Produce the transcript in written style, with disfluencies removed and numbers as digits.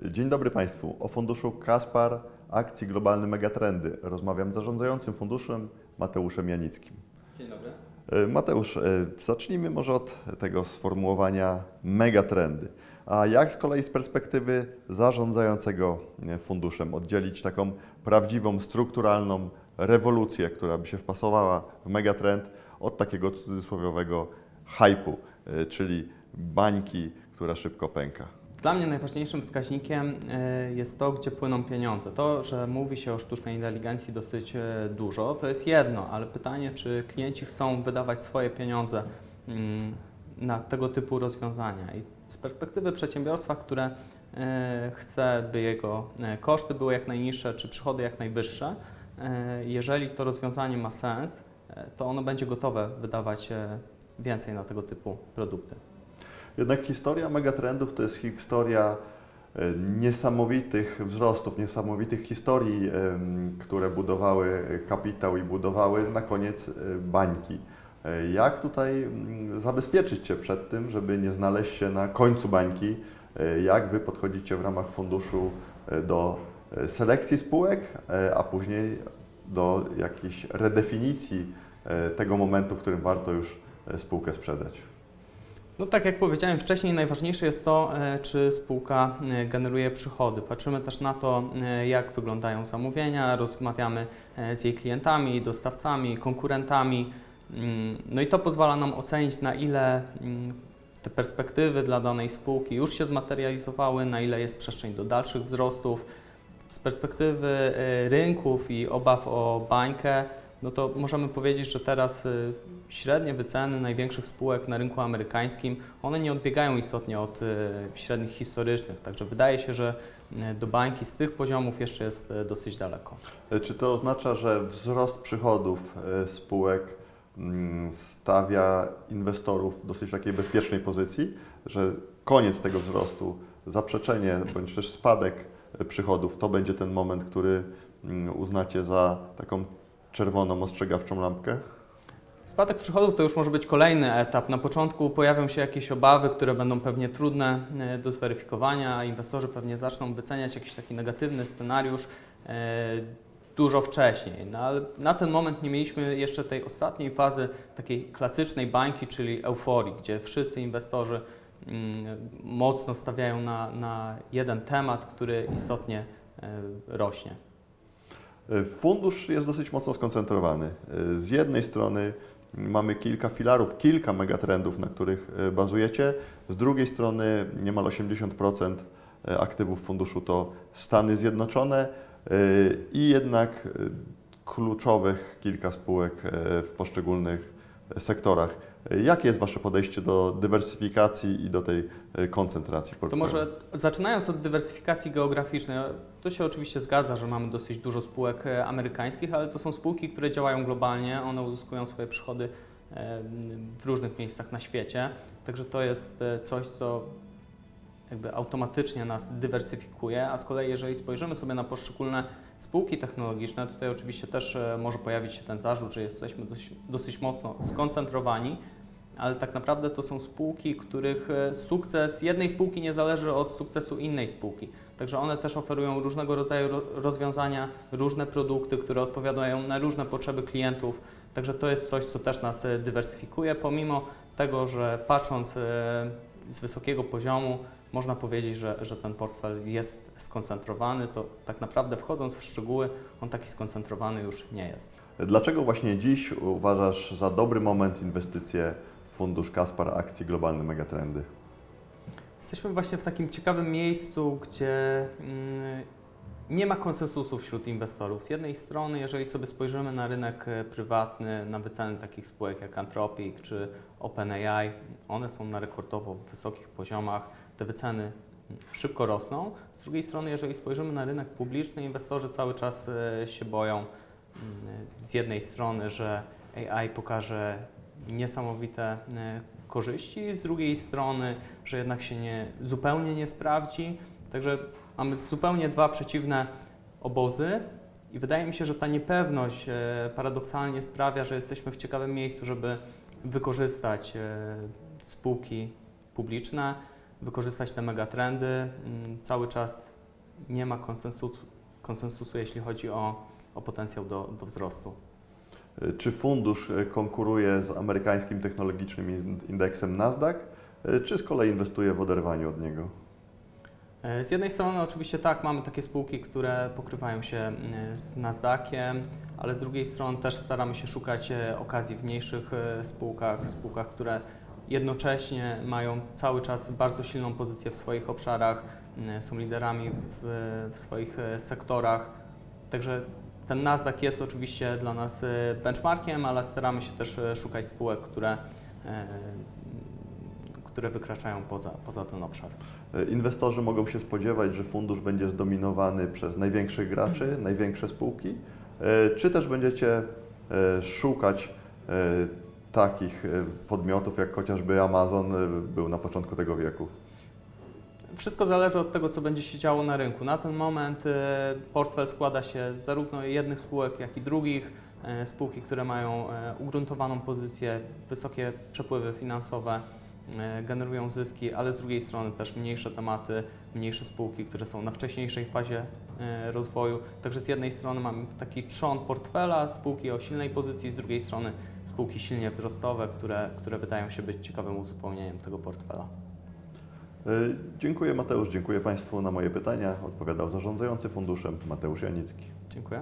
Dzień dobry Państwu. O funduszu Kaspar Akcji Globalne Megatrendy rozmawiam z zarządzającym funduszem Mateuszem Janickim. Dzień dobry. Mateusz, zacznijmy może od tego sformułowania megatrendy. A jak z kolei z perspektywy zarządzającego funduszem oddzielić taką prawdziwą, strukturalną rewolucję, która by się wpasowała w megatrend, od takiego cudzysłowiowego hype'u, czyli bańki, która szybko pęka? Dla mnie najważniejszym wskaźnikiem jest to, gdzie płyną pieniądze. To, że mówi się o sztucznej inteligencji dosyć dużo, to jest jedno, ale pytanie, czy klienci chcą wydawać swoje pieniądze na tego typu rozwiązania. I z perspektywy przedsiębiorstwa, które chce, by jego koszty były jak najniższe, czy przychody jak najwyższe, jeżeli to rozwiązanie ma sens, to ono będzie gotowe wydawać więcej na tego typu produkty. Jednak historia megatrendów to jest historia niesamowitych wzrostów, niesamowitych historii, które budowały kapitał i budowały na koniec bańki. Jak tutaj zabezpieczyć się przed tym, żeby nie znaleźć się na końcu bańki? Jak Wy podchodzicie w ramach funduszu do selekcji spółek, a później do jakiejś redefinicji tego momentu, w którym warto już spółkę sprzedać? No tak jak powiedziałem wcześniej, najważniejsze jest to, czy spółka generuje przychody. Patrzymy też na to, jak wyglądają zamówienia, rozmawiamy z jej klientami, dostawcami, konkurentami. No i to pozwala nam ocenić, na ile te perspektywy dla danej spółki już się zmaterializowały, na ile jest przestrzeń do dalszych wzrostów. Z perspektywy rynków i obaw o bańkę, no to możemy powiedzieć, że teraz średnie wyceny największych spółek na rynku amerykańskim, one nie odbiegają istotnie od średnich historycznych, także wydaje się, że do bańki z tych poziomów jeszcze jest dosyć daleko. Czy to oznacza, że wzrost przychodów spółek stawia inwestorów w dosyć takiej bezpiecznej pozycji, że koniec tego wzrostu, zaprzeczenie bądź też spadek przychodów, to będzie ten moment, który uznacie za taką czerwoną, ostrzegawczą lampkę? Spadek przychodów to już może być kolejny etap. Na początku pojawią się jakieś obawy, które będą pewnie trudne do zweryfikowania. Inwestorzy pewnie zaczną wyceniać jakiś taki negatywny scenariusz dużo wcześniej. No, ale na ten moment nie mieliśmy jeszcze tej ostatniej fazy takiej klasycznej bańki, czyli euforii, gdzie wszyscy inwestorzy mocno stawiają na jeden temat, który istotnie rośnie. Fundusz jest dosyć mocno skoncentrowany. Z jednej strony mamy kilka filarów, kilka megatrendów, na których bazujecie. Z drugiej strony niemal 80% aktywów funduszu to Stany Zjednoczone i jednak kluczowych kilka spółek w poszczególnych sektorach. Jakie jest Wasze podejście do dywersyfikacji i do tej koncentracji portfela? To może zaczynając od dywersyfikacji geograficznej, to się oczywiście zgadza, że mamy dosyć dużo spółek amerykańskich, ale to są spółki, które działają globalnie, one uzyskują swoje przychody w różnych miejscach na świecie, także to jest coś, co jakby automatycznie nas dywersyfikuje, a z kolei jeżeli spojrzymy sobie na poszczególne spółki technologiczne, tutaj oczywiście też może pojawić się ten zarzut, że jesteśmy dosyć mocno skoncentrowani, ale tak naprawdę to są spółki, których sukces jednej spółki nie zależy od sukcesu innej spółki. Także one też oferują różnego rodzaju rozwiązania, różne produkty, które odpowiadają na różne potrzeby klientów. Także to jest coś, co też nas dywersyfikuje, pomimo tego, że patrząc z wysokiego poziomu można powiedzieć, że ten portfel jest skoncentrowany, to tak naprawdę wchodząc w szczegóły, on taki skoncentrowany już nie jest. Dlaczego właśnie dziś uważasz za dobry moment inwestycje w fundusz Kaspar Akcji Globalne Megatrendy? Jesteśmy właśnie w takim ciekawym miejscu, gdzie nie ma konsensusu wśród inwestorów. Z jednej strony, jeżeli sobie spojrzymy na rynek prywatny, na wyceny takich spółek jak Anthropic czy OpenAI, one są na rekordowo wysokich poziomach, te wyceny szybko rosną. Z drugiej strony, jeżeli spojrzymy na rynek publiczny, inwestorzy cały czas się boją z jednej strony, że AI pokaże niesamowite korzyści, z drugiej strony, że jednak się zupełnie nie sprawdzi. Także mamy zupełnie dwa przeciwne obozy i wydaje mi się, że ta niepewność paradoksalnie sprawia, że jesteśmy w ciekawym miejscu, żeby wykorzystać spółki publiczne. wykorzystać te megatrendy. Cały czas nie ma konsensusu, jeśli chodzi o potencjał do wzrostu. Czy fundusz konkuruje z amerykańskim technologicznym indeksem Nasdaq, czy z kolei inwestuje w oderwaniu od niego? Z jednej strony oczywiście tak, mamy takie spółki, które pokrywają się z Nasdaqiem, ale z drugiej strony też staramy się szukać okazji w mniejszych spółkach, które jednocześnie mają cały czas bardzo silną pozycję w swoich obszarach, są liderami w swoich sektorach. Także ten Nasdaq jest oczywiście dla nas benchmarkiem, ale staramy się też szukać spółek, które wykraczają poza ten obszar. Inwestorzy mogą się spodziewać, że fundusz będzie zdominowany przez największych graczy, największe spółki, czy też będziecie szukać takich podmiotów, jak chociażby Amazon był na początku tego wieku? Wszystko zależy od tego, co będzie się działo na rynku. Na ten moment portfel składa się z zarówno jednych spółek, jak i drugich. Spółki, które mają ugruntowaną pozycję, wysokie przepływy finansowe, generują zyski, ale z drugiej strony też mniejsze tematy, mniejsze spółki, które są na wcześniejszej fazie rozwoju. Także z jednej strony mamy taki trzon portfela, spółki o silnej pozycji, z drugiej strony spółki silnie wzrostowe, które wydają się być ciekawym uzupełnieniem tego portfela. Dziękuję Mateusz, dziękuję Państwu. Na moje pytania odpowiadał zarządzający funduszem Mateusz Janicki. Dziękuję.